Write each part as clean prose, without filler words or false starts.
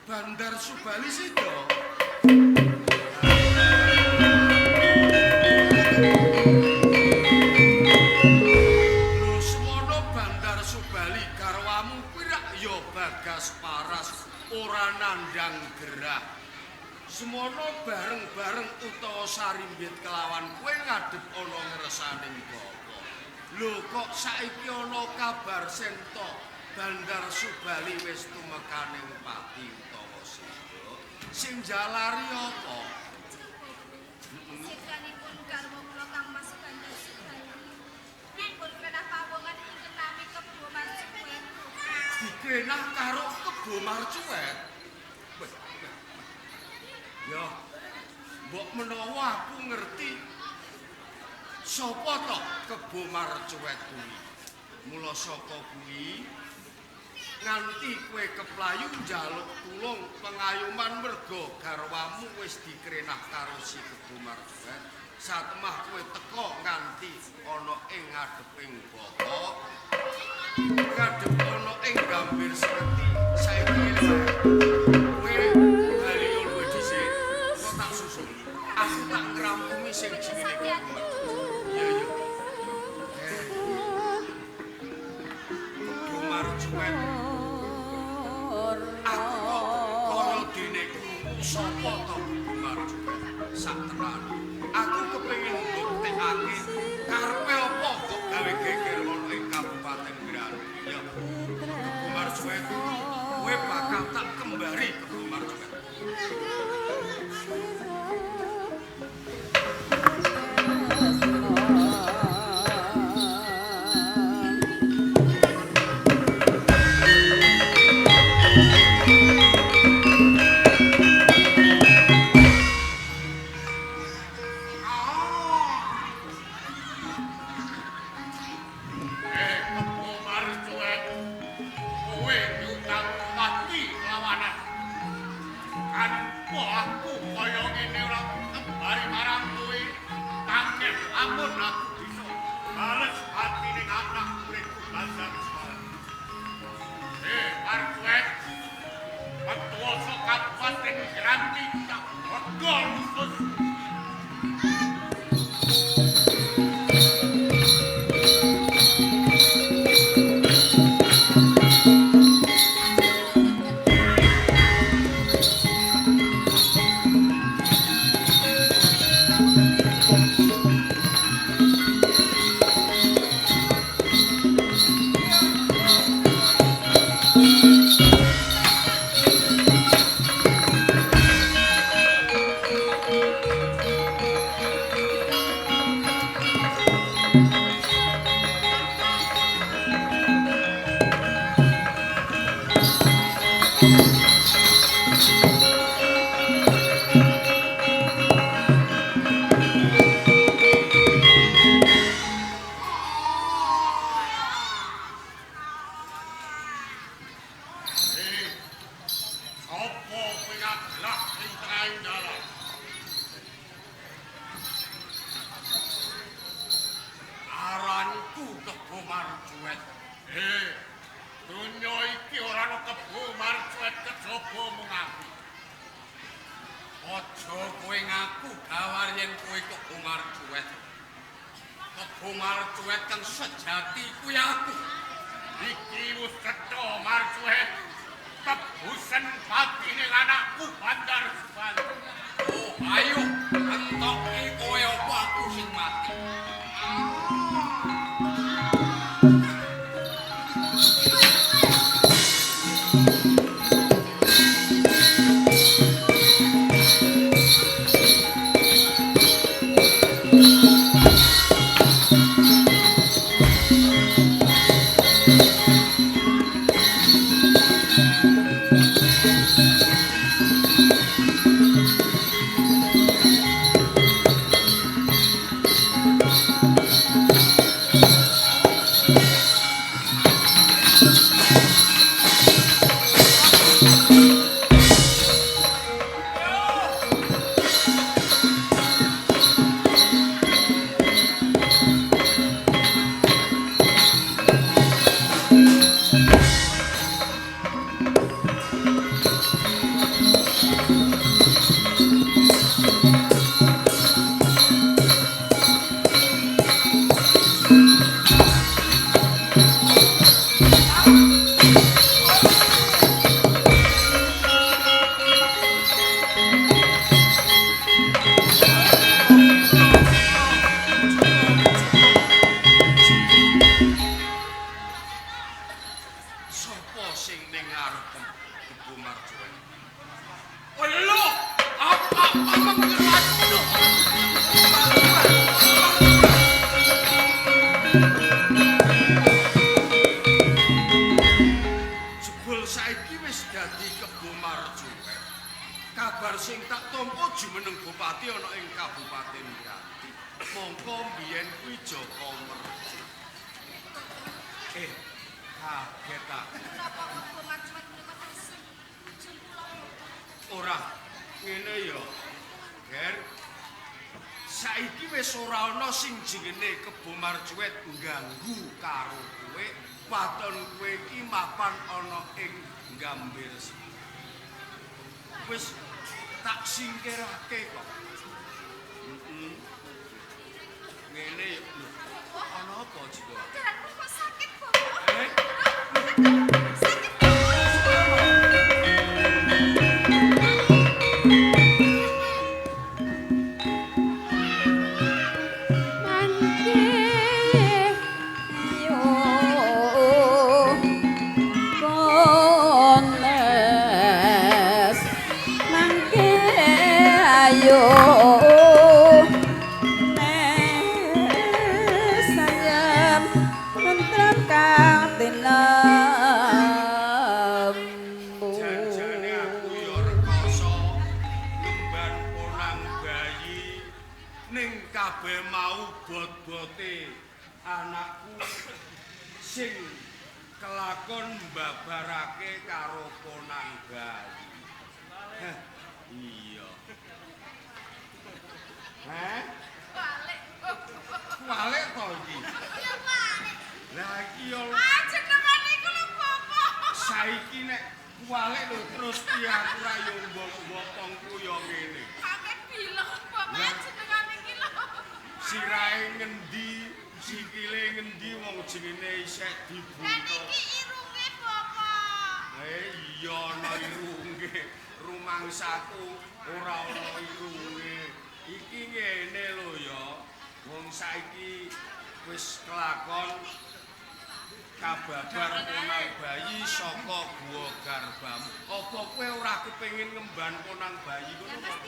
Bandar Subali Sido. Lho semono Bandar Subali garwamu kuwi rak ya Bagas Paras ora nandang gerah. Semono bareng-bareng utawa sarimbit kelawan kowe ngadep ana ngresaning bapa. Lho kok saiki ana kabar sento Bandar Subali wis tumekaning pati utawa sida. Sing jalari apa? Sidanipun garwa kula Kang Mas Bandar Subali. Dipun kenah pawongan ingkang nami Kebo Marcuet. Dikenah karo Kebo Marcuet. Ya, mbok menawa aku ngerti sapa to Kebo Marcuet kuwi. Mula saka kuwi nganti kowe keplayu njaluk tulung pengayuman merga garwamu wis dikrenah karo si Kebo Marcuet. Satemah kowe teka nganti ana ing ngadeping bapa. Ngadep ana ing gambir seperti saiki kowe bali luwe dhisik kok tak susul. Aku tak ngrampungi sing jenenge ya ya. Kebo Marcuet sapa to Marcuet sak tenan aku kepengin mbuktekake karepe apa kok gawe geger ana ing Kabupaten Grani ya Kebo Marcuet kowe bakal tak kembari Kebo Marcuet. aku gawar yen kowe Kebo Marcuet. Kebo Marcuet kang sejati kuwi aku. Iki wis cetha Marcuet. Tebusen batine anakku Bandar Subali. Oh, ayo entoki kowe apa aku sing mati. Kabar sing tak tampa jumeneng bupati ana ing Kabupaten Grati. Mongko mbiyen kuwi Jaka Mercu. Kaget ta. Ora ngene ya. Ger. Saiki wis ora ana sing jenenge Kebo Marcuet ngganggu karo kowe. Waton kowe iki mapan ana ing Gambir. Wis tak singkirake kok. Ngene lho. Ana apa Jika? Jalanku kok sakit kok. Kabeh mau bot-bote anakku sing kelakon mbabarake karo Ponang Bayi. Iya. Balik. Balik to iki? Ya balik. Lah iki yo Jenengane iku lho Bapak. saiki nek balik lho terus piye aku ra yo mbok-mbokongku yo ngene. Sampe bilang Bapak jenengane iki lho. Sirahe ngendi, sikile ngendi wong jenenge isih dibuntu. Lah iki irunge Bapak. Iya ana irunge. Rumangsaku ora ana irunge. Iki ngene lho ya. Wong saiki wis kelakon kababar Ponang Bayi saka Guwa Garbam. Apa kowe ora kepengin ngemban Ponang Bayi ngono kok?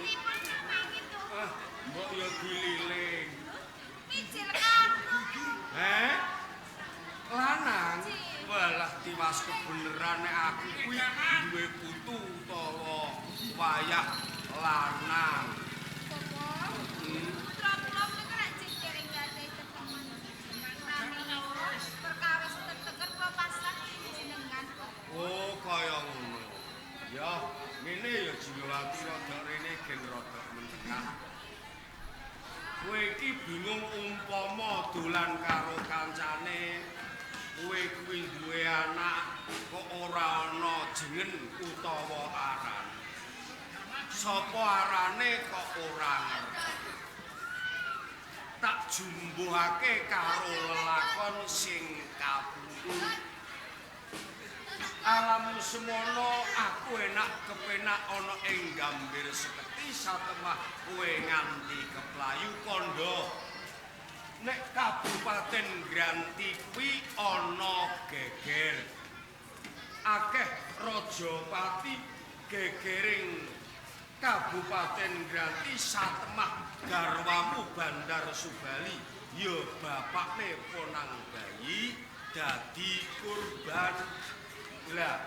Mbok ya dililing. Mijil kamu. Lanang? Walah tiwas kebeneran nek aku kuwi duwe putu utawa wayah lanang. Bapak. Putra-putra niku nek jengking gadhe ketemen. Nami perkawis teteker papasan jenengan kok. Oh, kaya ngono. Ya, ngene ya Jiwati rada rene gen rada mentengah. Kowe iki bingung umpama dolan karo kancane, kowe kuwi duwe anak kok ora ana jeneng utawa aran. Sapa arane kok ora ngerti. Tak jumbuhake karo lelakon sing kaputu. Alam semono aku enak kepenak ana ing gambir seketi satemah kowe nganti keplayu kondo. Nek Kabupaten Granti kuwi ana geger. Akeh rajapati gegering Kabupaten Granti satemah garwamu Bandar Subali ya bapakne ponang bayi dadi kurban. Lah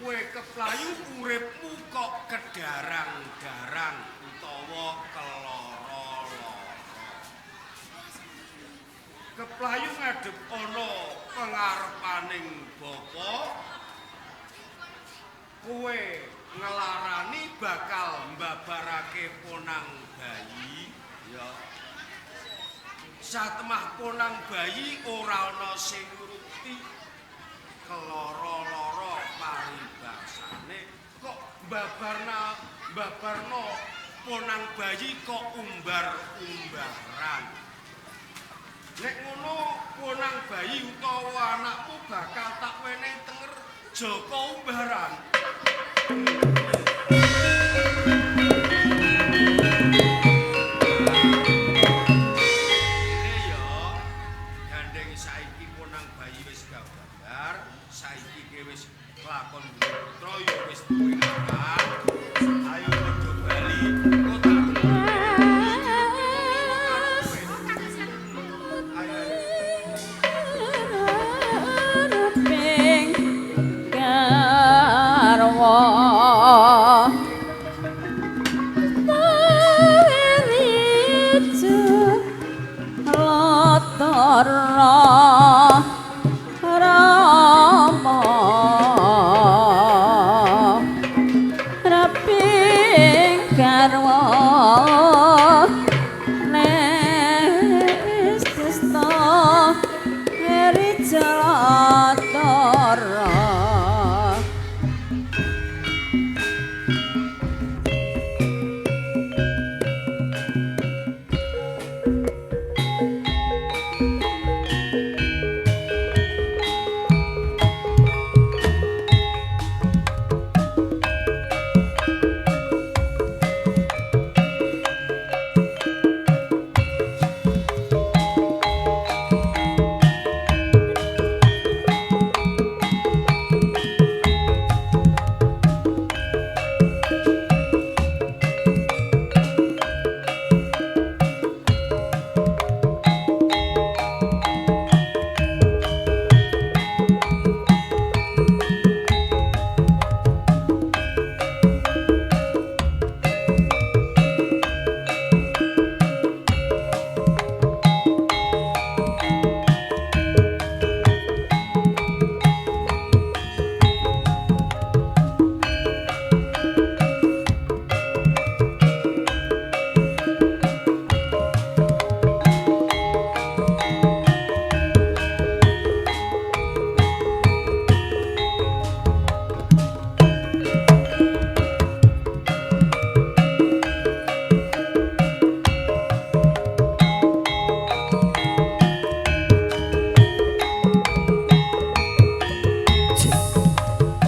kowe keplayu uripmu kok kedarang-darang utawa keloro-loro. Keplayu ngadep ana pengarepaning bapa kowe ngelarani bakal mbabarake ponang bayi ya satemah ponang bayi ora ana sing nuruti keloro-loro paribasane kok mbabarno ponang bayi kok umbar-umbaran. Nek ngono ponang bayi utawa anakmu bakal tak wenehi tenger Joko umbaran. Ini ya, gandeng saiki ponang bayi wis gambar, saiki ke wis kelakon putra ya wis duwe anak. Ayo padha bali kota.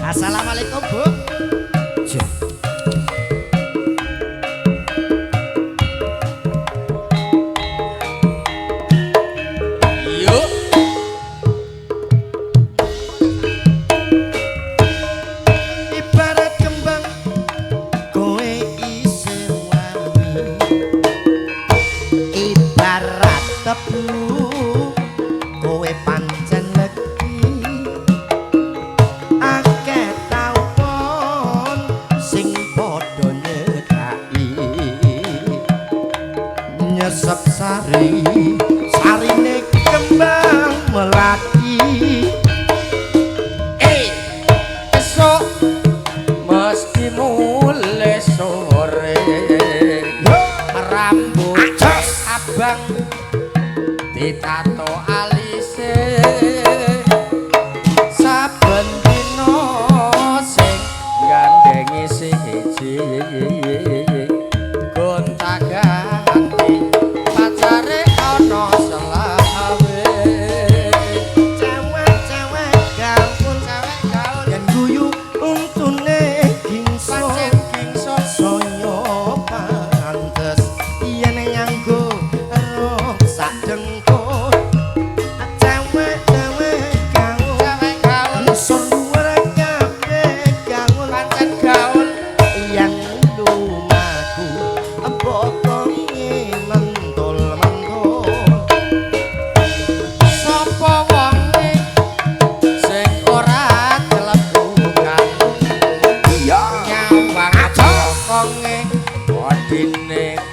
Assalamualaikum, Bu. Yuk. Ibarat kembang kowe isih wangi. Ibarat tebu kowe pancen legi. Akeh taupon sing padha nyedaki. Nyesep sari sarine kembang melati. Esok mesti mulai sore rambut abang ditato alise saben dina sing gandengi siji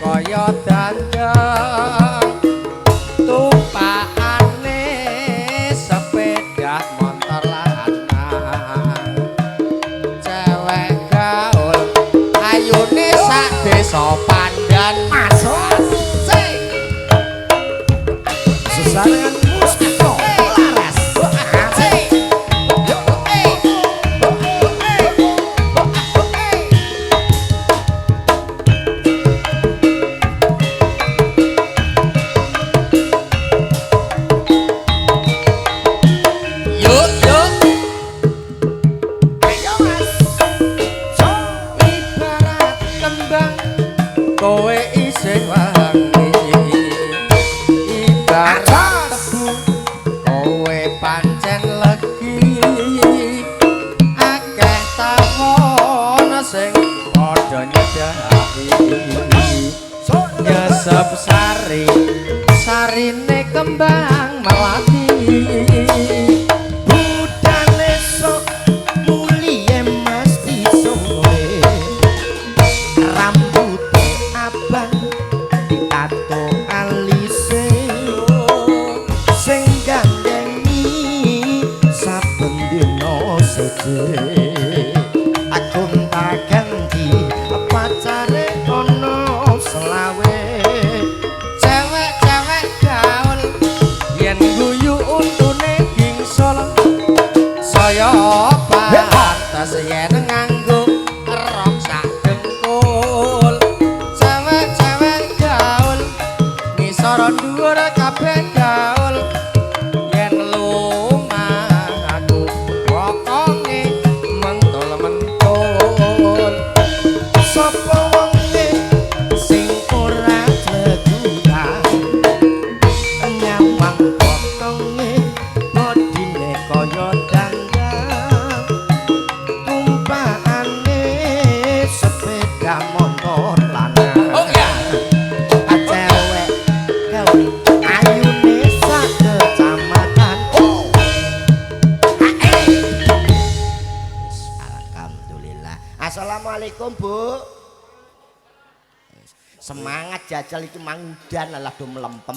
kaya dandang tumpakane sepeda motor lanang cewek gaul ayune sak desa Pandan masuk sesarengan Mustiko laras kowe isih wangi ibarat tebu kowe pancen legi akeh takon sing padha nyedhaki nyesep sari sarine kembang melati budane sok mulie mesti sore rambute abang ditato alise sing gandeni saben dina seje aku tak ganti pacare ono selawe cewek-cewek gaul yen guyu untune gingsul saya pantes yen nganggo rok sak dengkul cewek-cewek gaul ngisor dhuwur kabeh gaul yen lumah aku wokonge mentul-mentul sapa wonge sing ora gegutang nyamang potonge bodine kaya dandang tumpakane sepeda motor lanang oh ya cewek gawe ayune sak kecamatan oh alhamdulillah. Assalamualaikum Bu. Semangat jajal iki mangudan alah do melempem.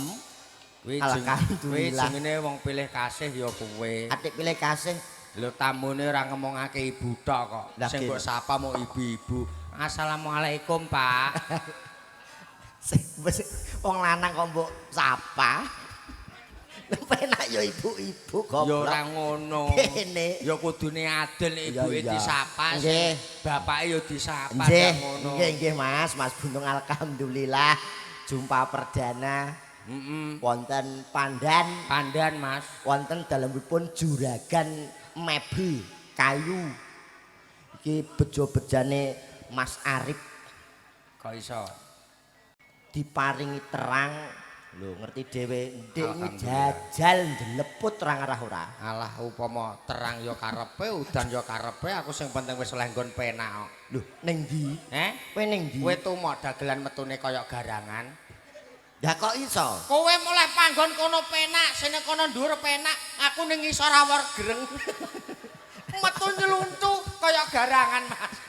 Alhamdulillah. Jenenge wong pilih kasih ya kowe. Atik pilih kasih. Lho tamune ora ngomongake ibu tok kok. Sing mbok sapa mau ibu-ibu. Assalamualaikum, Pak. Wong lanang kok mbok sapa? Penak ya ibu-ibu kok. Ya ora ngono. Ya kudune adil ibuke disapa. Nggih. Bapake ya disapa ngono. Nggih, nggih Mas, Mas Buntung alhamdulillah jumpa perdana. Wonten Pandan. Pandan, Mas. Wonten dalemipun juragan mebel kayu. Iki bejo-bejane Mas Arif. Kok iso? Diparingi terang. Lho ngerti dhewe ndek jajal njeleput terang arah ora. Alah upama terang ya karepe, udan ya karepe, aku sing penting wis oleh nggon penak. Lho ning ndi? Kowe ning ndi? Kowe tumok dagelan metune kaya garangan. Lah kok iso? Kowe mulai panggon kono penak, sene kono dhuwur penak, aku ning ngisor awor greng. Metu nyeluntu kaya garangan, Mas.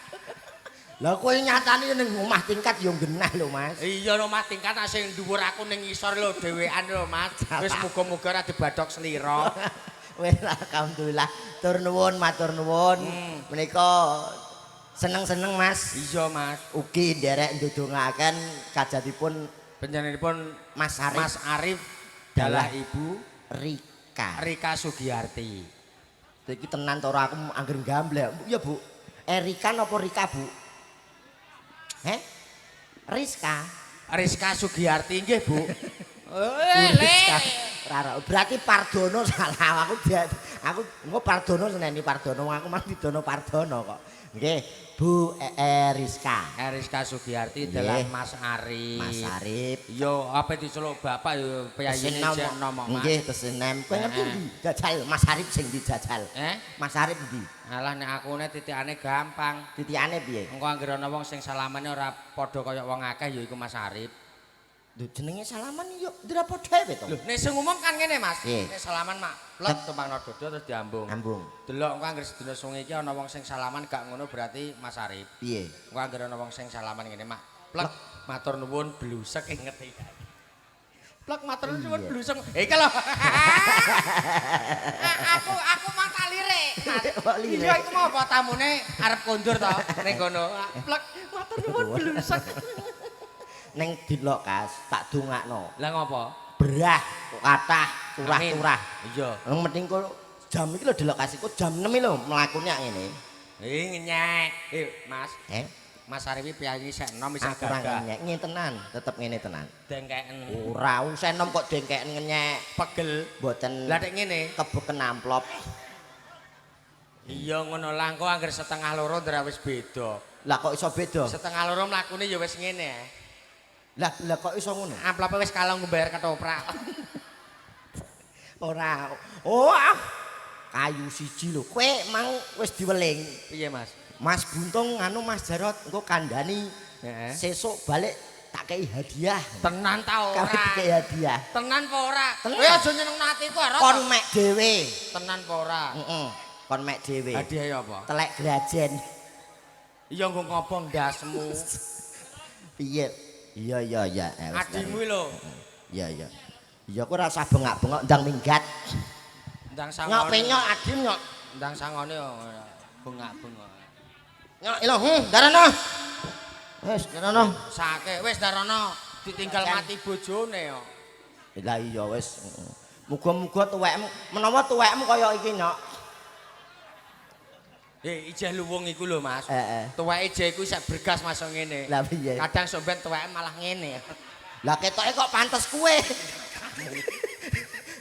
Lah kowe nyatane ning omah tingkat ya genah lho, Mas. Iya omah tingkat sing dhuwur aku ning ngisor lho dhewean lho, Mas. Wis muga-muga ora dibadhok slira. Wis alhamdulillah. Tur nuwun, matur nuwun. Menika seneng-seneng, Mas. Iya, Mas. Ugi nderek ndedongaken kajatipun panjenenganipun Mas Arif dalah Ibu Rika Sugiyarti. Iki tenan to ora aku angger gamblek. Iya, Bu. Erika napa Rika, Bu? Rizka Sugiyarti nggih, Bu. Rizka. Berarti Pardono salah aku engko Pardono seneni Pardono aku mah didono Pardono kok. Nggih, Bu Rizka Sugiyarti adalah Mas Arif. Mas Arif. Yo apa diceluk bapak yo piyayine jen nomo Mas. Nggih, tesenem. Kowe ngerti ndi? Jajal Mas Arif sing dijajal. Mas Arif ndi? Alah nek akune titikane gampang. Titikane piye? Engko anggere ana wong sing salamane ora padha kaya wong akeh ya iku Mas Arif. Lho jenenge salaman yo ndra padha wae to. Lho nek sing umum kan ngene Mas. Nek salaman mak plek tumpangno dodo terus diambung. Ambung. Delok engko anggere sedina sungi iki ana wong sing salaman gak ngono berarti Mas Arif. Piye? Engko anggere ana wong sing salaman ngene mak plek Matur nuwun blusek ngerti. Plek matur nuwun blusek. Iki lho. Aku mang tak lirik. Iya iku mau apa tamune arep kondur to ning kono. Plek matur nuwun blusek. Ning dilok Kas, tak dongakno. Lah ngopo? Brah, kathah, turah-turah. Iya. Wong mending kok jam iki lho delok Kas iku jam 6 lho mlakune ngene. Ngenyek. Mas. Mas Arifi piyayi sek enom isih gagah. Ngenyek, ngene tenan, tetep ngene tenan. Dengkeken. Ora usah enom kok dengkeken ngenyek. Pegel. Mboten. Lah nek ngene, kebeken amplop. Iya ngono lah engko anggere setengah loro ndra wis beda. Lah kok iso beda? Setengah loro mlakune ya wis ngene. Lah kok iso ngono? Amplope wis kalong mbayar ketoprak. Ora. Oh, kayu siji lho. Kowe mang wis diweling. Piye, Mas? Mas Buntung anu Mas Jarot engko kandhani. Sesuk balik tak kei hadiah. Tenan ta ora? Kei hadiah. Tenan apa ora? Tenan. Kowe aja nyenengno atiku ora. Kon mek dhewe. Tenan apa ora? Heeh. Kon mek dhewe. Hadiah apa? Telek grajen. Iya nggo ngopo ndasmu. Piye? Iya. Adimu lho. Iya. Iya aku ora usah bengak-bengok ndang minggat. Ndang sangone. Nyok penyok adim nyok. Ndang sangone bengak-bengok. Nyok ilo, darono. Wis darono. Sake wis darono ditinggal mati bojone yo. Lah iya wis. Muga-muga tuwekmu menawa tuwekmu kaya iki nyok. Ijeh luwung iku lho Mas. Heeh. Tuweke ijeh iku isih bergas masuk ngene. Lah piye? Kadang somben tuweke malah ngene. Lah ketoke kok pantes kuwe.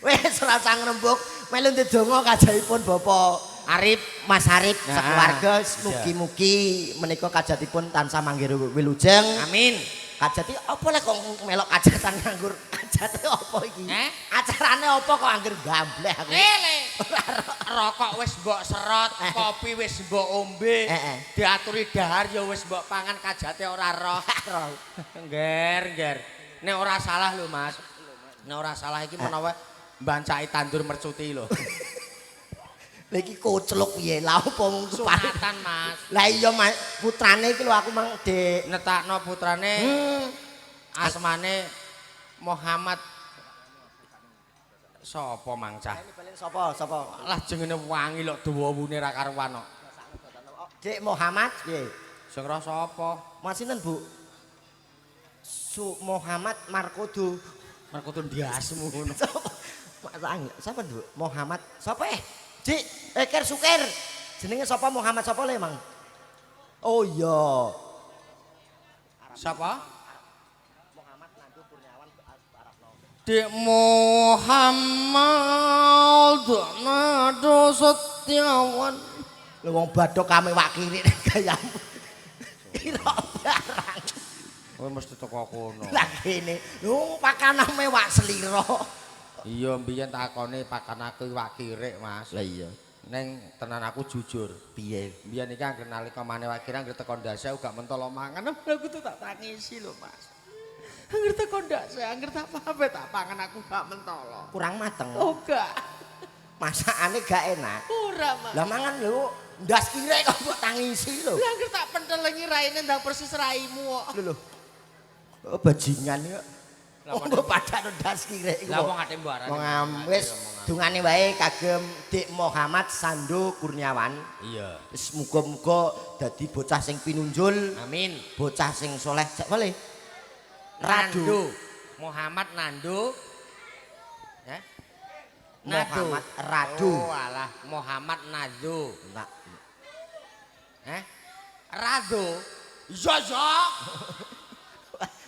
Wis ora usah ngrembug, melu ndedonga kajaipun Bapak Arif, Mas Arif sekeluarga mugi-mugi menika kajatipun tansah manggih wilujeng. Amin. Kajati apa lek kok melok kajatan nganggur kajate apa iki? Acarane apa kok angger gambleh aku. Lele. Rokok wis mbok serot, kopi wis mbok ombe. Diaturi dahar ya wis mbok pangan kajate ora roh. Ngger. Nek ora salah lho Mas. Nek ora salah iki menawa mbancaki tandur mercuti lho. Lah iki kocluk piye? Lah opo mung sunatan Mas. Lah iya putrane iki lho aku mang netakno putrane. Asmane Muhammad sapa mang cah? Sapa? Lah jenenge wangi lho dawane ra karuan kok. Dik Muhammad piye? Sing roh sapa? Mas sinten, Bu? Muhammad Markodo. Markodo ndiasmu ngono. Sapa, Bu? Muhammad. Sapa Dik, Ker Sukir. Jenenge sapa Muhammad sapa le, Mang? Oh iya. Sapa? Muhammad Nandu Kurniawan Arabno. Dik Muhammad Nandu Setiawan. Lho wong Bathok kame wak kiri gayamu. Kira barang. Kowe mesti teko kono. Lah kene, lho pakanane wak slira. Iya mbiyen takone pakan aku iwak kirik Mas. Lah iya. Neng tenan aku jujur. Piye? Mbiyen iki anggere nalika mane wak kirik anggere teko ndase uga mentolo mangan. Aku tuh tak tangisi lho Mas. Anggere teko ndase anggere tak pamit tak pangan aku gak mentolo. Kurang mateng. Oh gak. Masakane gak enak. Ora Mas. Lah mangan lho ndas kirik kok mbok tangisi lho. Lah anggere tak pentelengi raine ndang persis raimu kok. Lho. Oh bajingan kok. Mbok padha ndas kirik. Lah wong ate mbarane. Wong wis dungane wae kagem Dik Muhammad Sando Kurniawan. Iya. Wis muga-muga dadi bocah sing pinunjul. Amin. Bocah sing soleh. Cek boleh. Radu. Muhammad Nando. Ya. Muhammad Radu. Oh alah Muhammad Nado. Nah. Rado. Iya.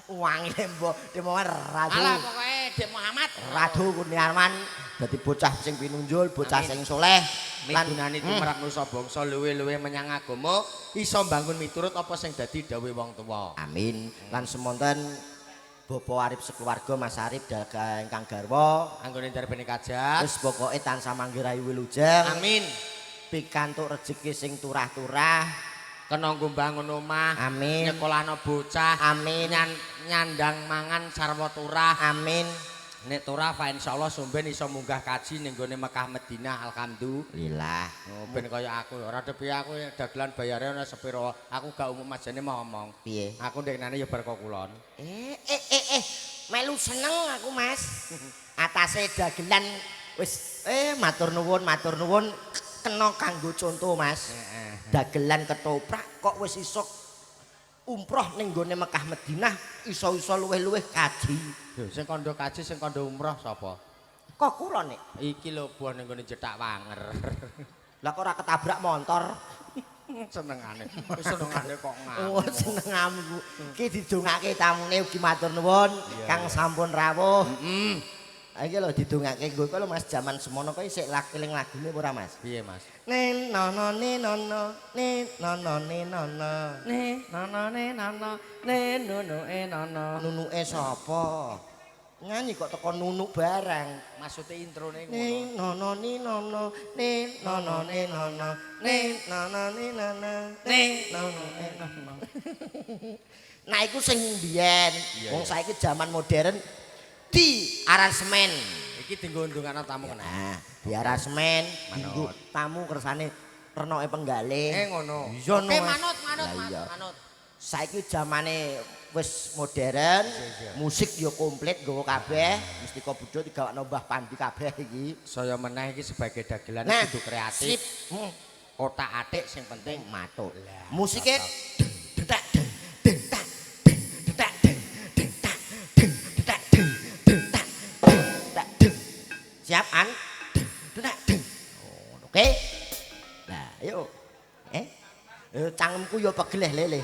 Wangi mbok Dik Muhammad Radu. Alah pokoke Dik Muhammad Radu Kurniawan dadi bocah sing pinunjul, bocah sing soleh lan gunane tumrap nusa bangsa luwe-luwe menyang agama iso mbangun miturut apa sing dadi dawuhe wong tuwa. Amin. Lan semonten Bapak Arif sekeluarga Mas Arif daga ingkang garwa anggone ndarbene kajat. wis pokoke tansah manggih rayu wilujeng. Amin. Pikantuk rejeki sing turah-turah. Kena nggo bangun omah. Amin. Nyekolahno bocah. Amin. Nyandang mangan sarwa turah. Amin. Nek ora fa insyaallah somben iso munggah kaji ning gone Mekah Madinah alhamdulillah. Oh, ben kaya aku ora tepi aku dagelan bayare ana sepiro. Aku gak umum ajane ngomong. Piye? Aku ndekne ya bar kok kulon. Melu seneng aku, Mas. Atase dagelan wis matur nuwun kena kanggo contoh, Mas. Dagelan ketoprak kok wis iso umroh ning gone Mekah Madinah iso-iso luwih-luwih kaji. Lho sing kandha kaji sing kandha umroh sapa? Kok kula nek Iki lho buah ning gone cetak wanger. lah kok ora ketabrak motor. Senengane kok ngamuk. Oh, senenganku. Iki didongake tamune ugi matur nuwun Kang sampun rawuh. Iki lho didongake nggo kok lho Mas jaman semono kok isih eling lagune ora Mas? Piye Mas? Nen nono ne nono ne nono ne nono ne nono ne nono ne nunu nono nunuke sapa? Nyanyi kok teko nunuk barang. Maksudnya introne ngono. Ne nono ne nono ne nono ne nono ne nono ne nono ne nono ne nono. Nah iku sing mbiyen. Wong saiki zaman modern di aransemen. Iki dienggo ndongakno tamu kena. Nah, di aransemen dienggo tamu kersane renoke penggalih. Ngono. Iya no. Oke, Mas. manut. Saiki zamane wis modern, musik yo komplit nggawa kabeh, mesti kok budut digawakno Mbah Pandi kabeh iki. Saya meneh iki sebagai dagelan kudu kreatif. Otak-atik sing penting matur. Musike detak siap an oke nah yuk cangkemku yo pegeleh lele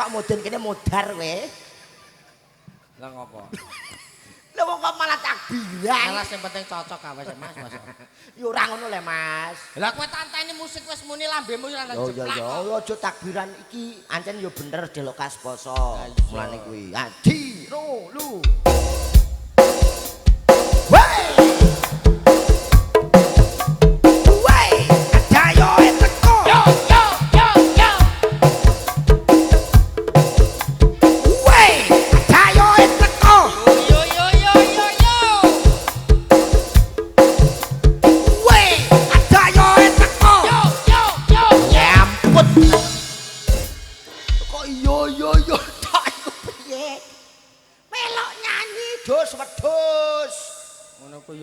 mudun kene mudar kowe. Lah ngopo? Lah wong kok malah takbiran. Malah sing penting cocok ka wis Mas. Ya ora ngono le Mas. Lah kowe tanteni musik wis muni lambemu ora jeplak. Yo aja takbiran iki ancen yo bener delok kas poso. Mulane kuwi. Adi, lu.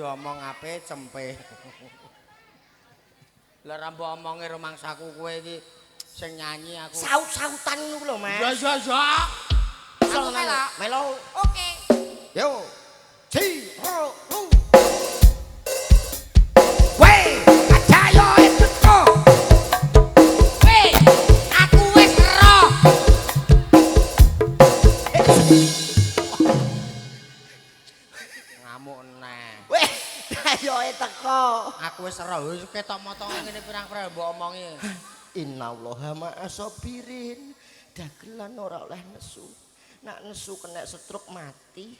Omong ape cempe. Lah ra mbok omonge rumangsaku kowe iki sing nyanyi aku. Saut-sautan ngono lho, Mas. Ya. Melo. Oke. Yo. Ci, ro, lu. Weh, ajayo teko. Weh, aku wis ero. Ngamuk neh. Weh, ayo teko. Aku wis ero ketok motonge ngene pirang-pirang mbok omongi. Innallaha ma'asabirin. Dagelan ora oleh nesu. Nak nesu kena stroke mati.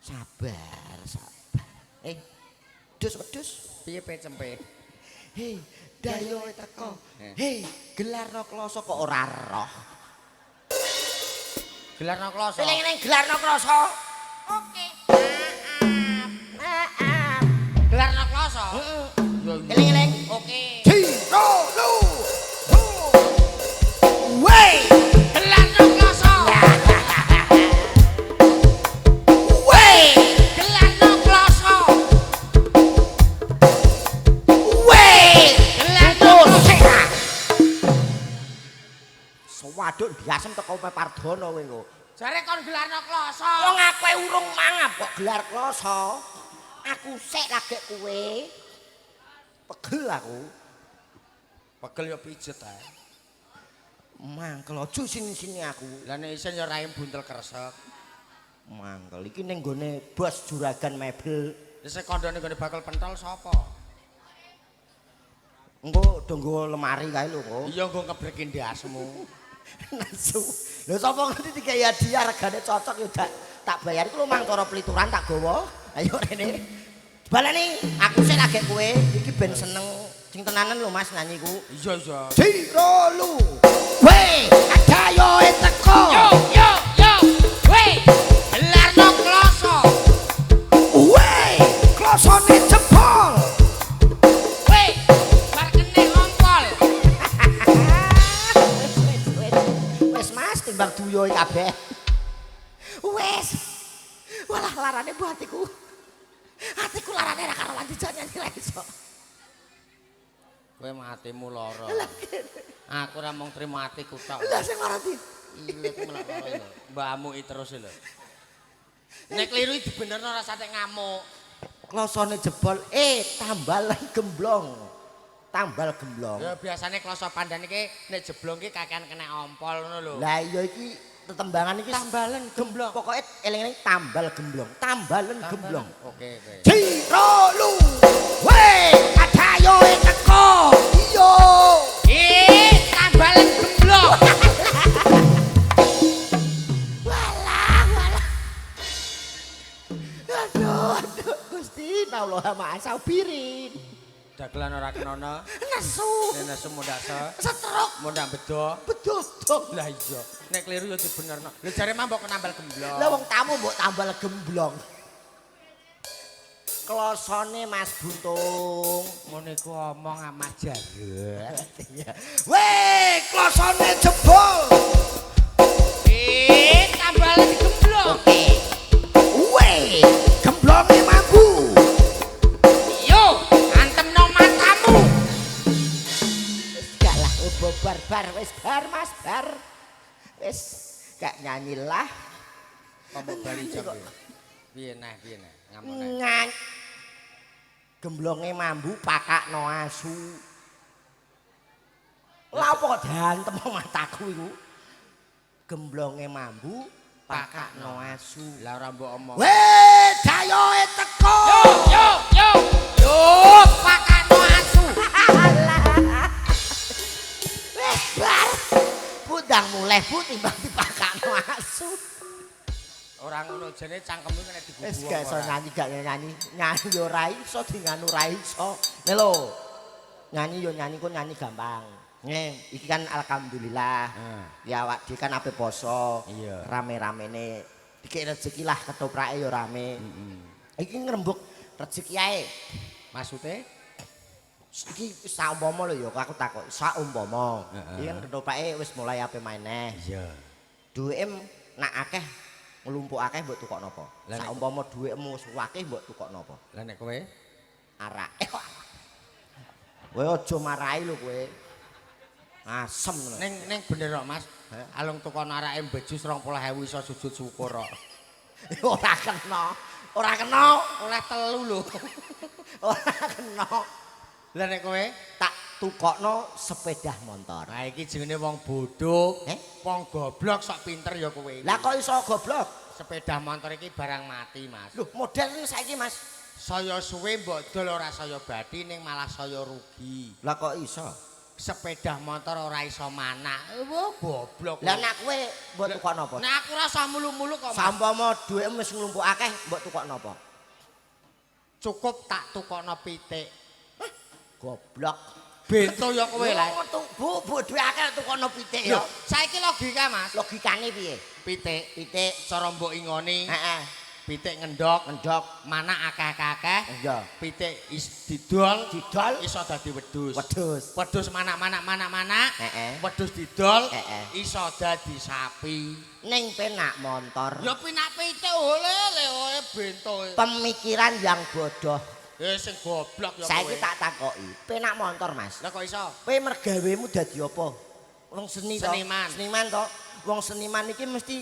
Sabar. Dus. Piye pe cempe? Hei, dayo teko. Hei, gelarno kloso kok ora roh. Gelarno kloso. Eling-eling gelarno kloso. Oke. Maaf. Gelarno kloso. Eling-eling. Oke. Ciro lu. Wey, Gelarno kloso. wey, Gelarno kloso. wey. Gelarno kloso. Sewaduk biasem teko Pardana kowe engko. Jare kon gelarno kloso. Wong aku urung mangap kok gelar kloso. Aku sik lagek kowe. Pegel aku. Pegel yo pijet ae. Mangkel aja sini-sini aku. Lah nek isin yo raim buntel kresek. Mangkel iki ning gone bos juragan mebel. Wis kandhane gone bakal pentol sapa? Engko do nggo lemari kae lho kok. Iya nggo ngebreki ndasmu. Nesu. Lho sapa ngerti dikai hadiah regane cocok yo tak bayar iku lho mang cara pelituran tak gawa. Ayo rene. Balani aku sik lagi kowe iki ben seneng sing tenanan lho Mas nyanyi ku. Iya iya. Cirolu. Weh, ayo teko. Yo. Weh, gelarno kloso. Weh, klosone jebol. Weh, bar kene ompol. Wes Mas timbang duyo kabeh. Wes. Walah larane bu hatiku. Hatiku larane ra karo wanita nyanyi ra iso. Kowe matimu lara. Aku ora mung trimo atiku tok. Lah sing ngarati. Ilit melok-melok lho. Mbahmu iki terus lho. Nek kliru dibenerno rasane ngamuk. Klosone jebol, tambalan gemblong. Tambal gemblong. Ya biasane kloso pandan iki nek jeblong iki kakean kena ompol ngono lho. Lah iya iki tetembangan iki tambalan gemblong. Pokoke eling-eling tambal gemblong, tambalan gemblong. Oke. Cirolu. Weh, ayo teko. Iyo. Tambalan gemblong. Walah. Aduh, Gusti Allah Maha Sabirin. Dagelan ora kenono. Nesu. Nesu mundak Setruk. mundak bedo. Betul dong. Lah iya, nek kliru ya dibenerno. Lho jare mah mbok nambal gemblong. Lah wong tamu mbok tambal gemblong. Klosone Mas Buntung. Ngono iku omong amah jarek. Weh, klosone jebol. Tambalan gemblong. Oke. Weh, gemblonge mambu. Yo, antemno matamu. Wis gak lah obo barbar, wis bar Mas bar. Wis gak nyanyilah. Apa bali jam piye nah ngamuk nah. Ngan. Gemblonge mambu pakakno asu. Lah apa kok dantem mataku iku? Gemblonge mambu pakakno asu. Lah ora mbok omong. Weh, dayoe teko. Yo, pakakno asu. Wes bar. Budang mulai bu timbang dipakakno asu. Ora ngono jane cangkemmu kena dibubuh. Wes gak iso nyanyi gak nyanyi. Nyanyi yo ora iso dinganu ora iso. Lho. Nyanyi yo nyanyi kok nyanyi gampang. Iki kan alhamdulillah. Ya awak dhewe kan ape poso. Iya. Rame-ramene dikek rezeki lah ketoprake yo rame. Iki ngrembug rezeki ae. Maksude Iki saumpama lho ya aku takok, saumpama. Iki kan ketopake wis mulai ape maneh. iya. Duweke nak akeh nglumpuk akeh mbok tukokno apa? Saumpama duwekmu wis akeh mbok tukokno apa? Lah nek kowe Arak. Kowe aja marahi lho kowe. Asem lho. ning bener kok Mas. Alung tukon arake mbejus 20.000 iso sujud syukur kok. Ora kena. Ora kena. Oleh telu lho. Ora kena. Lah nek kowe Tak tukokno sepeda motor. nah iki jenenge wong bodoh, Eh? wong goblok sok pinter ya kowe. Lah kok iso goblok? sepeda motor iki barang mati, Mas. Lho, model saiki Mas. Saya suwe mbok dol ora saya bati ning malah saya rugi. Lah kok iso? Sepeda motor ora iso manak. Wah, goblok. Lah nek kowe mbok tukokno apa? Nah aku rasa mulu-mulu kok, Mas. Sampama duwekmu wis nglumpuk akeh mbok tukokno apa? Cukup tak tukokno pitik. Goblok. Bento ya kowe lah. Bu duwe akeh tukokno pitik ya. Lho, saiki logika, Mas. Logikane piye? Pitik, Pitik, cara mbok ingoni, heeh, pitik ngendok, ngendok, manak akeh-akeh. iya. Pitik didol, Didol, iso dadi wedhus. wedhus. Wedhus manak-manak, Heeh. wedhus didol, Heeh. iso dadi sapi. Ning penak motor. Ya pinak pitik oleh bento. Pemikiran yang bodoh. Sing goblok ya kowe. Saiki tak takoki, penak motor, Mas. Lah kok iso? Kowe mergawemu dadi apa? Wong seni to. Seniman. Seniman to. Wong seniman iki mesti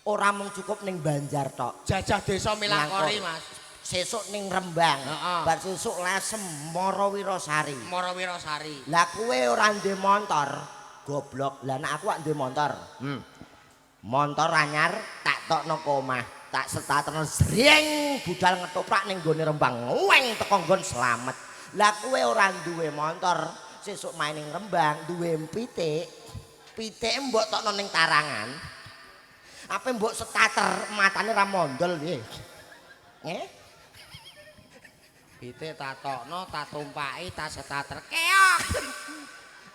ora mung cukup ning Banjar tok. Jajah desa Milangkori, Mas. Sesuk ning Rembang, Heeh. bar sesuk Lasem, Mara Wirasari. Mara Wirasari. Lah kowe ora ndek motor, goblok. Lah nek aku ndek motor. Motor anyar tak tokno ke omah, tak starter sring budal ngetoprak ning gone Rembang. Weng teko nggon slamet. Lah kowe ora duwe motor, sesuk main ning Rembang duwe pitik. Pitike mbok tokno ning tarangan. Apa mbok setater matane ra mondol piye? Nggih. Pitik tak tokno, tak tumpaki, tak setater keok.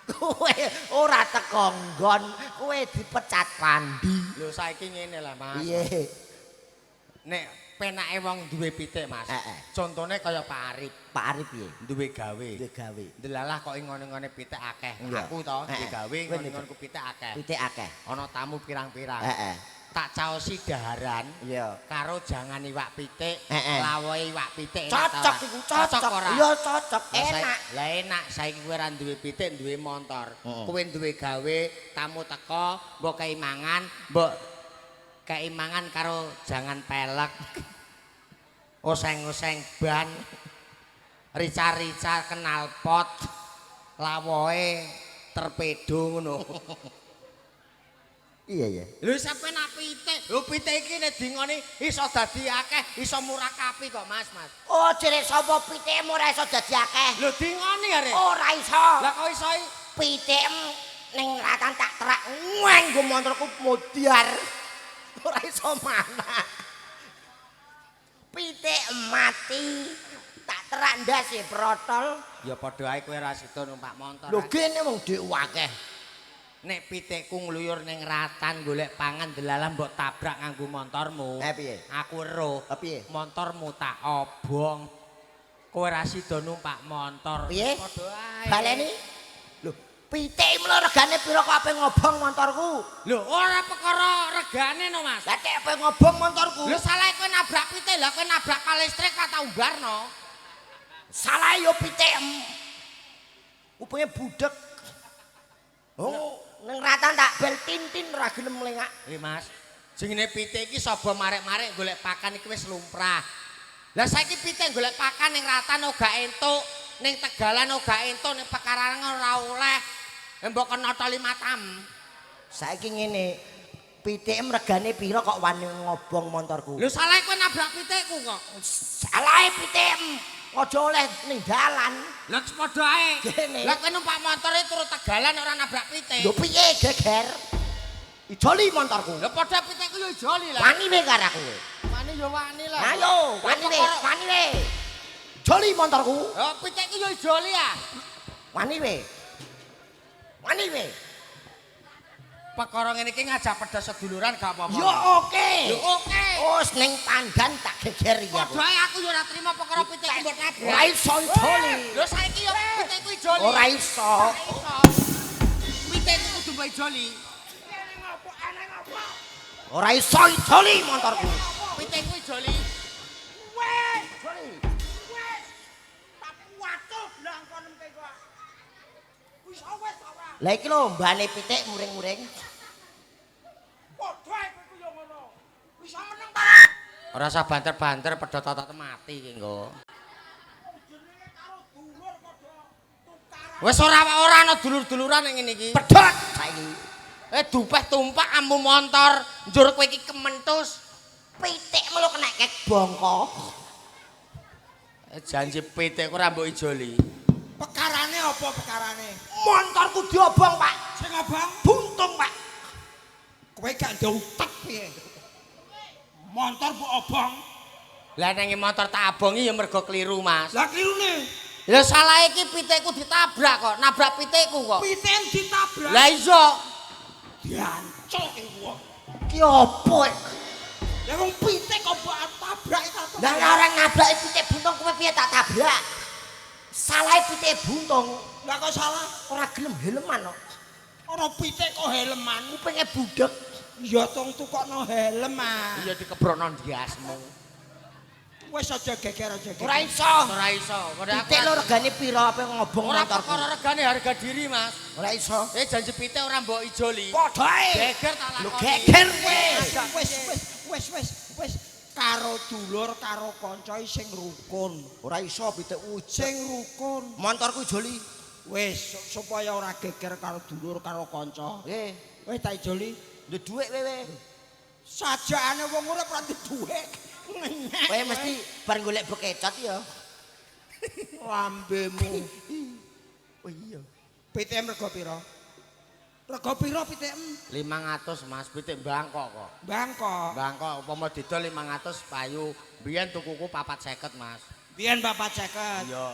Kowe ora teko nggon, kowe dipecat Pandi. Lho saiki ngene lah Mas. Piye? Nek penake wong duwe pitik Mas. Contone kaya Pak Arif. Pak Arif piye? Duwe gawe. Duwe gawe. Delalah kok ngene-ngene pitik akeh. Iya. Aku to duwe gawe ngene-ngene pitik akeh. Pitik akeh. Ana tamu pirang-pirang. Heeh. Tak caosi daharan. Iya. Karo jangan iwak pitik, Heeh. lawohe iwak pitik. Cocok iku, cocok ora? Iya cocok, enak. Lah enak saiki kowe ora duwe pitik, duwe montor. Heeh. Kowe duwe gawe, tamu teko, mbok kei mangan, mbok kei mangan karo jangan pelek. Oseng-oseng ban. Rica-rica knalpot. Lawohe torpedo ngono. Iya ya. Lho sampe nak pitik. Lho pitik iki nek dingoni iso dadi akeh, iso murakapi kok Mas. Oh, jere sapa pitike ora iso dadi akeh. Lho dingoni arek. Ora iso. Lah kok iso Pitik ning ratan tak terak nggo montorku modiar. Ora iso mana. Pitik mati tak terak ndas e protol. ya padha ae kowe ra sida numpak motor. Lho kene wong dhek akeh. Nek pitikku ngluyur ning ratan golek pangan delalah mbok tabrak nganggo montormu. Piye? Aku eruh. Piye? Montormu tak obong. Kowe ra sida numpak motor. Piye? Padha ae. Baleni. Lho, pitik mlo regane pira kok ape ngobong montorku? Lho, ora perkara regane no, Mas. Lah nek ape ngobong montorku? Lho salah kowe nabrak pitik, lah kowe nabrak kal listrik kata umbarno. Salah yo pitik. Upenge budek. Oh, ning ratan tak bel tintin ora gelem lengak. Mas, jenenge pitik iki saba marek-marek golek pakan iki wis lumrah. Lah saiki pitik golek pakan ning ratan ora entuk, ning Tegalan ora entuk, ning Pekarangan ora oleh. Mbok kena to limatam. Saiki ngene, pitik regane pira kok wani ngobong montorku? Lho salah kowe nabrak pitikku kok. Salahe pitik. Aja oleh ning dalan. Lah padha ae. Gene. Lah kowe numpak motore turu Tegalan ora nabrak pitik. Lho piye geger? Ijoli montorku. Lah padha pitikku yo ijoli lah. Wani we karo aku. Wani yo wani lah. Ayo, wani we. Joli montorku. Lah pitikku yo ijoli ah. Wani we. Wani we. Perkara ngene iki ngajak pedes seduluran gak apa-apa. Yo oke. Lho oke. Wis ning pandan tak geger iki aku. Padha ae aku yo ora trima perkara pitikku mbok nabrak. Ora iso joli. Lho saiki yo pitikku ijoli. Ora iso. Pitikku kudu mbok ijoli. Ora iso joli montorku. Pitikku ijoli. Wes, joli. Wes. Tak waduh blangkon empe kok. Wis wes ora. Lah iki lho mbane pitik muring-muring. Padha ae kowe yo ngono. Bisa meneng ta? Ora usah banter-banter pedhot otot mati iki nggo. Wis ora ana dulur-duluran ning ngene iki. Pedhot saiki. Dupeh tumpak ambu montor, njur kowe iki kementus. Pitik melu kena kek bongko. Janji pitik ora mbok ijoli. Pekarane apa pekarane? Montorku diobong, Pak. Sing abang, Buntung, Pak. kowe gak ndek utek piye? Montor mbok obong. Lah nang motor tak abongi ya mergo kliru, Mas. Lah klirune, Lah salah iki pitikku ditabrak kok, nabrak pitikku kok. pitik ditabrak. Lah iya. Diancuk iki wong. Ki opo? Lah wong pitik kok mbok tabrak itu. Lah ora nabrak pitik buntung kowe piye tak tabrak? Salah pitik buntung. Lah kok salah? Ora gelem helman kok. Ora pitik kok helman. Kupinge budek. Ya tong tukokno helm ah. Iya dikebrokno ndiasmu. Wis aja geger aja geger. Ora iso. Ora iso. Pitik lho regane pira ape ngobong Ora montorku. perkara regane harga diri, Mas. Ora iso. Janji pitik ora mbok ijoli. Padha ae. Geger tak Lho lakoni. geger kowe. Wis karo dulur karo kanca sing rukun. Ora iso pitik Sing rukun. montorku joli. Wis supaya ora geger karo dulur karo kanca. Nggih. Wis tak ijoli. Ndek dhuwit wewe. Sajane wong urip ora duwe. Kowe mesti bar golek bekecot ya. Lambemu. Oh iya. PTM rego piro? Rego piro PTM? 500 Mas, pitik Bangkok kok. Bangkok. Bangkok upama didol 500 payu. Biyen tukuku 450 Mas. Biyen 450. Iya.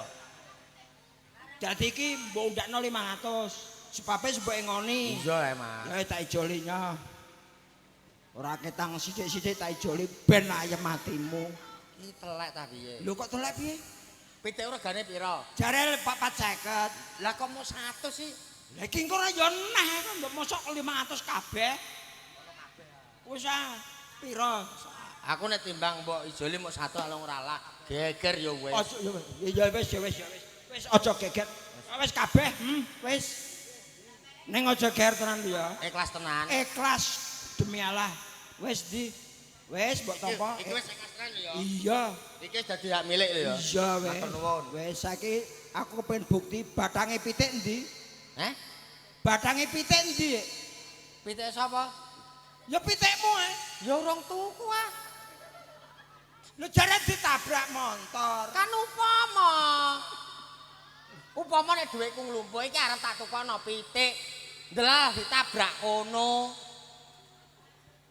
Dadi iki mbok ndakno 500. Sepape mbok ngoni. Iya Mas. Ya tak ijoli nya. Ora ketang sithik-sithik tak ijoli ben ayem matimu. Iki telek ta piye? Lho kok telek piye? Pitik regane piro? Jare 450. Lah kok mau 100 sih? Lah iki engko ora ya neh kok mbok mosok 500 kabeh. Wis ah, piro? Aku nek timbang mbok ijoli mok 1 alung ora lah. Geger ya wis. Aja ya wis ya wis ya wis. Wis aja geger. Wis kabeh, wis. Ning aja geger tenan ya. Ikhlas tenan. Ikhlas demi Allah. Wis di. Wis mbok tampa. Iki wis ikhlas tenan ya. Iya. Iki dadi hak milik lho ya. Iya wis. Matur nuwun. Wis saiki aku pengen bukti batange pitik endi? Heh? Batange pitik endi? Pitik sapa? Ya pitikmu Ya urung tuku ah. Lho jare ditabrak motor. Kan upama. Upama nek dhuwitku nglumpuh iki arep tak tukono pitik. Ndelah ditabrak kono.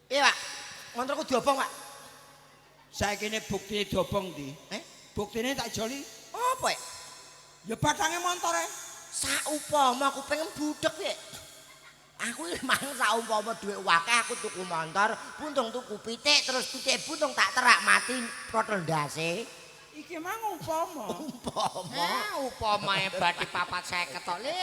Iya, Pak. Montorku diobong, Pak. Saiki ne buktine diobong ndi? Buktine tak joli. Apa, Pak? Ya batange montore. Saupama aku pengen budek, Pak. Aku mang saumpama dhuwit akeh aku tuku motor, buntung tuku pitik, terus pitik buntung tak terak mati protol ndase. Iki mang umpama. Umpama. Upama hebat di 450 tok le.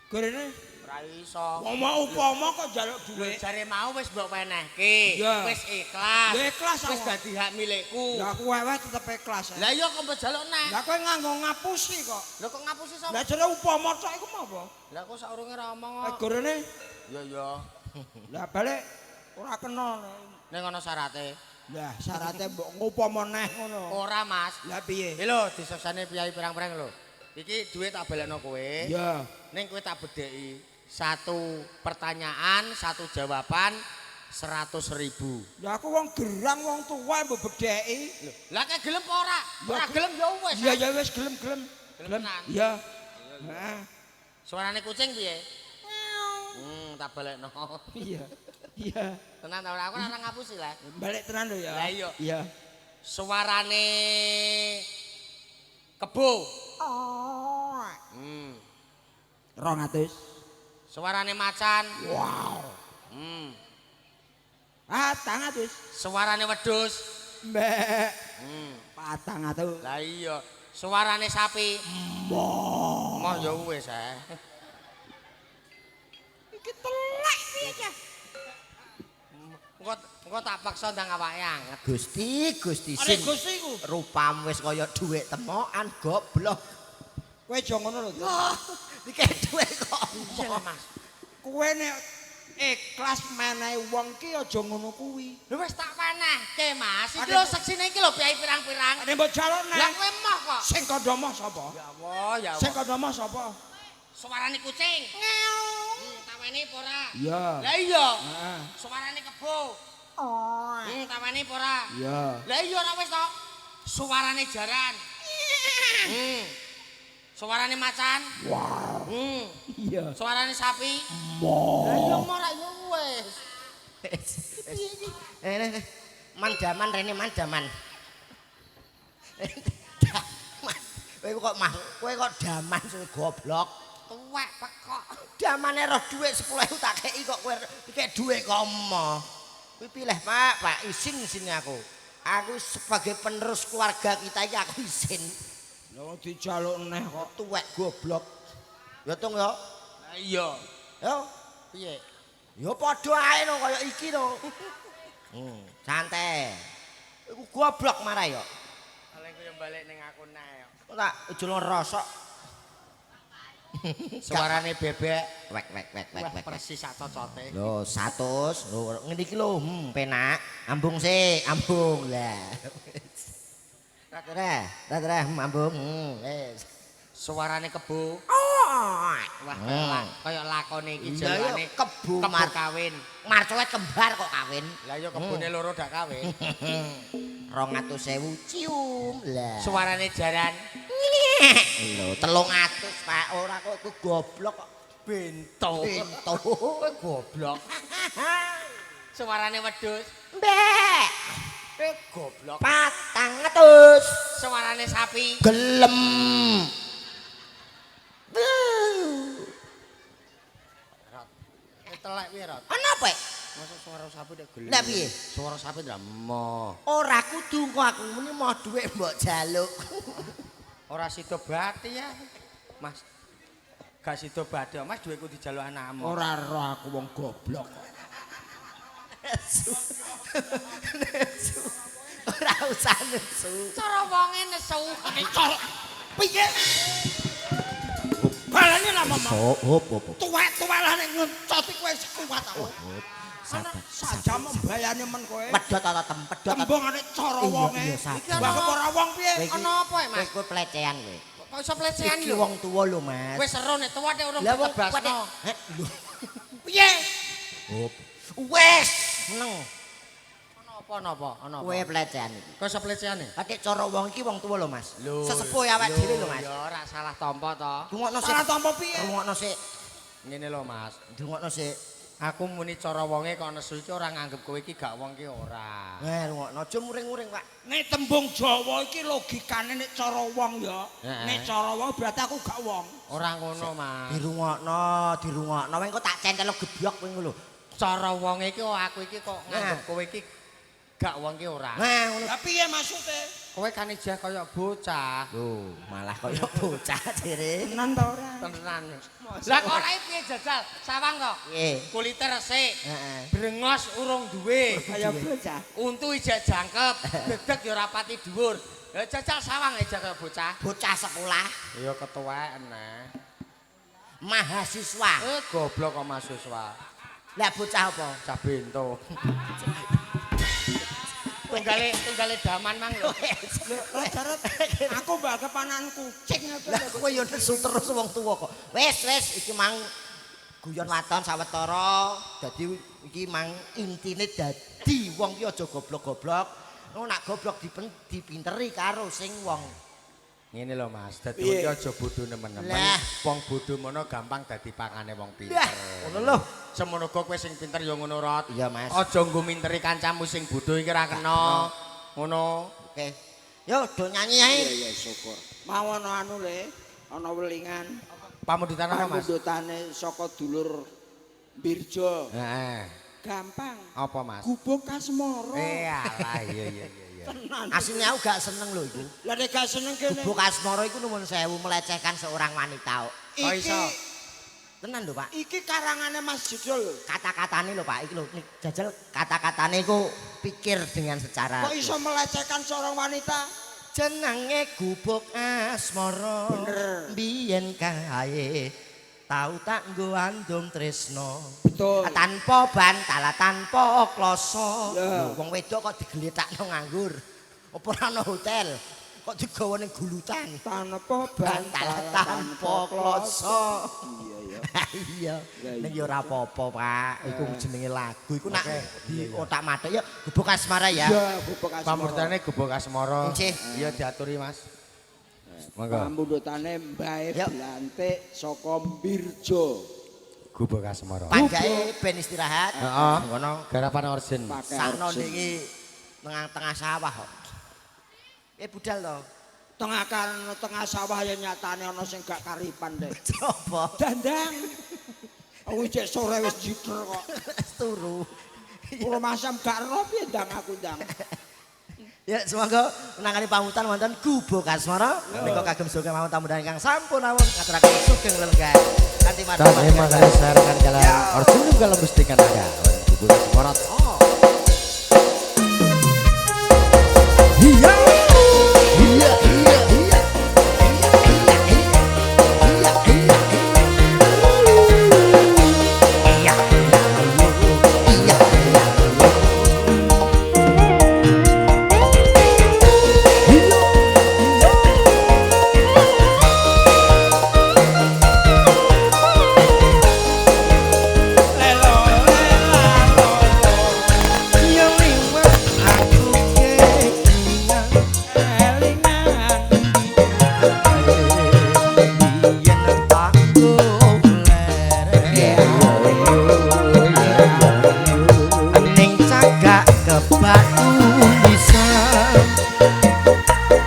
Gorene Ora iso. upama kok njaluk dhuwit. Jare mau wis mbok wenehke. Iya. Wis ikhlas. Ya ikhlas Wis aku. dadi hak milikku. Lah aku wewe tetep ikhlas. Lah iya kok mbok jaluk neh. Lah kowe nganggo ngapusi kok. Lho kok ngapusi sapa? Lah jare upama tok iku apa? Lah kok saurunge ra omong kok. Gorene Iya iya. lah balik ora kena. Ning ana syarate. Lah syaratnya mbok ngupama neh ngono. Ora Mas. Lah piye? Lho diseksane piyai pirang-pirang lho. Iki duit tak balekno kowe. Ya. Ning kowe tak bedheki. 1 pertanyaan, 1 jawaban 100.000. Ya aku wong gerang wong tuwa mbok bedheki. Lah kek gelem apa ora? Ora gelem ya wis. Iya ya wis gelem. Gelem tenan. Iya. Heeh. Suarane kucing piye? Tak balekno. Iya. Iya. Tenan ta ora? Aku ora ngapusi lah. Balik tenan lho ya. Lah iya. Iya. Suarane kebo. Oh. 200. Suarane macan. Wow. 400. Suarane wedhus. Mbek. 400. Lah iya. Suarane sapi. Moh ya wis Iki telek piye ya? Engko tak paksa ndang awake anget. Gusti Arek sin. Gusti iku. Rupamu wis kaya dhuwit temokan goblok. Kowe aja ngono lho. Dikek dhuwit kok. Iya Mas. Kowe nek ikhlas menehi wong ki aja ngono kuwi. Lho wis tak wenehke Mas. Iki lho seksine iki lho piyai pirang-pirang. Nek mbok jaluk Lah neh. kowe moh kok. Sing kandha moh sapa? Ya Allah, ya Sing Allah. kandha moh sapa? Suarane kucing. Taweni apa ora? Iya. Lah iya. Heeh. Suarane kebo. Oh. Taweni apa ora? Iya. Lah iya ora wis to. Suarane jaran. Suarane macan. Wow. Iya. Suarane sapi. Mo. Lah iya mah ra yo wis. Mandaman rene mandaman. Kowe kok daman sing goblok. Tuwek pekok. Damane roh dhuwit 10.000 tak kei kok kowe dikek dhuwit kok emoh. Kuwi pilih Pak, izin aku. Aku sebagai penerus keluarga kita iki aku izin. Lho dijaluk neh kok. Tuwek goblok. Ya tung ya. Lah iya. Yo. Piye? Ya padha ae no kaya iki no. Santai. Iku goblok marah yo. Paling kowe balik ning aku neh. Kok tak ujul rosok. Suarane bebek. Wek. Wah, persis sak cocote. Lho 100. Lho ngene iki lho, penak. Ambung sik, ambung. Lah. Rata, ambung. Wis. Suarane kebo. Oh. Wah, kaya lakone iki Iya, jawane kebo kebo kawin. Marcoet kembar kok kawin. Lah ya kebone loro dak kawin. 200.000 cium. Lah. Suarane jaran. Lho 300 Pak, ora kok iku goblok kok. Bento. Bento. Kowe goblok. Suarane wedhus. Mbek. Goblok. 400. Suarane sapi. Gelem. Telek piye, Rot? Ana apa? Masa suara sapi nek gelem. Lah piye? Suara sapi ndak mo. Ora kudu kok aku muni mau dhuwit mbok jaluk. Ora sida bati ya. Mas. Gak sida bati, Mas dhuwitku dijaluk anakmu. Ora ro aku wong goblok. Nesu. Ora usah nesu. Cara wonge nesu. Cara piye? Balane lah mama. Hop. Tuwek-tuwek lah nek ngencoti kowe sekuat aku. Sabar. Saja membayane men kowe. Pedhot ta pedhot. Tembungane cara wonge. Iya, Iki mbah ora wong piye? Ana apa, Mas? Kowe pelecehan kowe. Kok iso pelecehan Iki lho? wong tuwa lho, Mas. Wis seru nek tuwa nek urung Lah wong ditebasno. lho. Piye? Hop. Wes, seneng. Ana apa? Kowe pelecehan iki. Kok iso pelecehane? Pakai cara wong iki wong tuwa lho, Mas. Lho, Sesepuh awake dhewe lho, Mas. Ya ora salah tampa to. Rungokno sik. Salah tampa piye? Rungokno sik. Ngene lho, Mas. Rungokno sik. Aku muni cara wonge kok nesu iki ora nganggep kowe iki gak wong ki ora. Rungokno aja muring-muring, Pak. Nek tembung Jawa iki logikane nek cara wong ya. Heeh. Nek cara wong berarti aku gak wong. Ora ngono, Mas. Dirungokno. Weng kok tak centel geblok kowe lho. Cara wonge iki aku iki kok nganggep kowe iki gak wong ki ora. Nah, ngono. Lah piye maksude? Kowe kan ijah kaya bocah. Lho, malah kaya bocah jere. Tenan ta ora? Tenan. Lah kok ora piye jajal? Sawang to. Piye? Kulite resik. Heeh. Brengos urung duwe. Kaya bocah. Untu ijak jangkep, dedeg ya ora pati dhuwur. Ya jajal sawang ijak kaya bocah. Bocah sekolah, Ya ketuweken nah. mahasiswa. Goblok kok mahasiswa. Lah bocah apa? Cah bento. Tunggale daman mang lho. Lah jaret aku mbak kepanan kucing aku. Lah kowe yo nesu terus wong tuwa kok. Wis iki mang guyon waton sawetara. Dadi iki mang intine dadi wong ki aja goblok-goblok. Nek goblok dipinteri karo sing wong. Ngene lho Mas, dadi wong ki aja bodho nemen-nemen. Lah. Wong bodho mono gampang dadi pangane wong pinter. Lah, ngono lho. Semono kowe sing pinter ya ngono Rot. Iya, Mas. Aja nggo minteri kancamu sing bodho iki ora kena. Ngono. Oke. Yo do nyanyi ae. Iya syukur. Mau ana anu le, ana welingan. Pamundutan apa Mas? Pamundutane saka dulur Birjo. Heeh. Gampang. Apa Mas? Gubuk Kasmara. Alah iya. Tenan. Asline aku gak seneng lho iku. Lah nek gak seneng kene. Gubuk asmara iku nuwun sewu melecehkan seorang wanita. Kok iso? Tenan lho, Pak. Iki karangane Mas Judul. Kata-katane lho, Pak. Iki lho, jajal kata-katane iku pikir dengan secara Kok iso melecehkan seorang wanita? jenenge gubuk asmara. Bener. Biyen kae tau tak nggo andum tresno. Betul. Tanpa bantal, tanpa kloso. Ya. Lho, wong wedok kok digletakno nganggur. Apa ora ana hotel? Kok digawa ning gulutan? Tanpa Bantal tanpa kloso. Iya ya. Iya. Ning ya ora apa-apa, Pak. Iku jenenge lagu. Iku nak di Iya. otak-matik ya gubuk asmara ya. Iya, Gubuk Kasmara. Pamundutane Gubuk Asmara. Nggih. Iya diaturi Mas. Monggo. Pamundutane Mbae Yuk. Blantik saka Birjo. Gubuk Asmara. Panjake ben istirahat. Heeh. Ngono. Garapan Orjen. Pakai Sakno orsin. niki tengah-tengah sawah kok. Budal to. Tengah sawah ya nyatane ana sing gak karipan deh. Coba Dandang. Aku cek sore wis jiter kok. turu. Kulo masam gak ero piye ndang aku ndang. Ya semoga menangani pamutan wonten Gubuk Asmara menika kagem sugeng mawon tamu ingkang sampun awon ngaturaken sugeng lelenggan kanthi madhep. Terima kasih sarangan jalan Orjen juga lembustikan naga. Gubuk Asmara. Iya. Iya, iya, iya. Iya, iya, iya. Iya, iya. Lelo lelalo. Yang liwat aku kelingan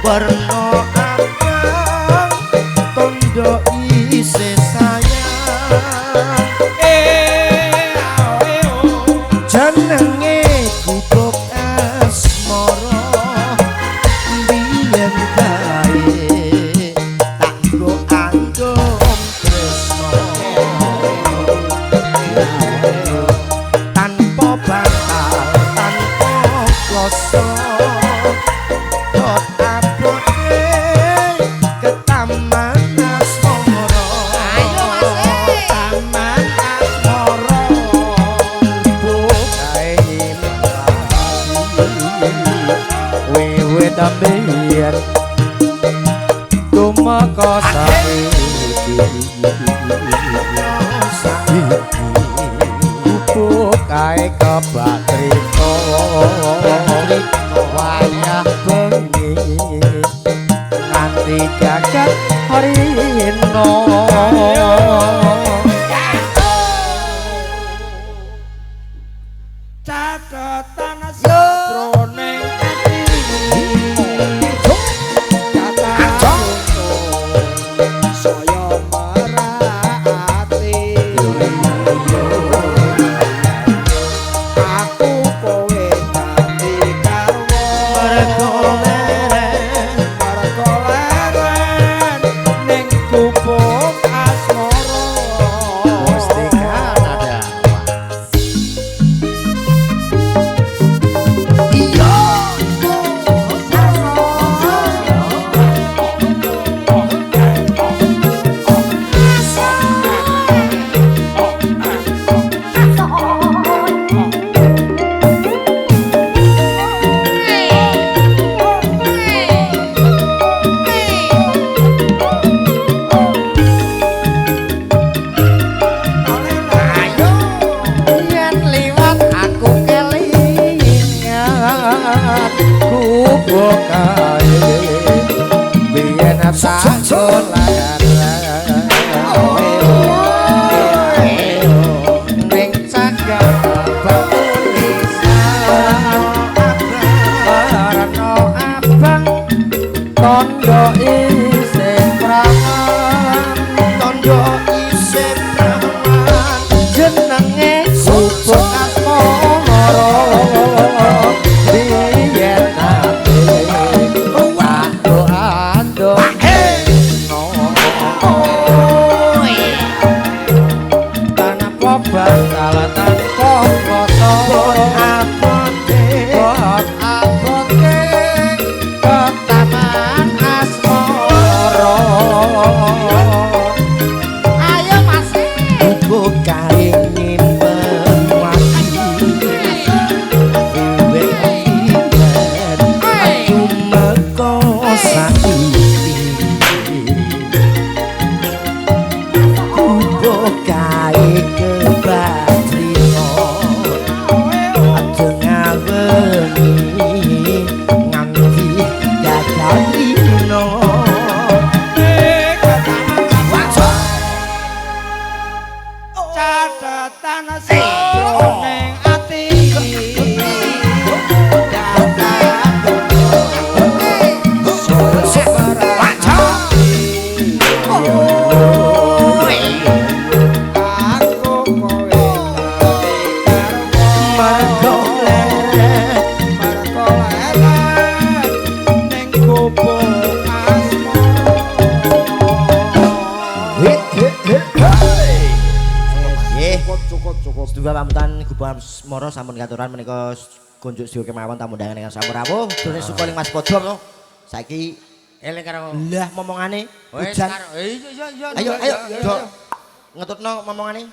warna abang tondo isih sayang jenenge gubuk asmara biyen kae tak nggo andom tresno tanpa bakal tanpa kloso dot abote ke taman asmara Ayo Mas. taman asmara bukae wiwit ambiyen tumeka saiki bukae kebak trito wayah bengi nganti jagat rino catatan sajroning ati catatan saya merati aku kowe dadi karwo mergo leren marga leren ning gubuk asmara mesti kan ada iya yen liwat aku kelingan gubuk kae biyen sagolan ning cagar tulisan warna abang tondo isih prawan tondo isih prawan jenenge gubuk asmara biyen ate ando tanpa bakal tanpa foto abote ke taman asmara Ayo Mas. gubuk kae nyimpen wati wiwit tumeka saiki gubuk kae kebatrino tengah bengi nganti gagalino catatan sajroning ati aku kowe dadi mergo leren marga leren ning gubuk asmara cukup sedulur pamutan gubuk asmara sampun katuran menika kunjuk sedaya kemawon tamu undangan ingkang sampurawu dene sukuling Mas Bodro no saiki Eling karo lah momongane wis hujan karo iya ayo do ngetutno momongane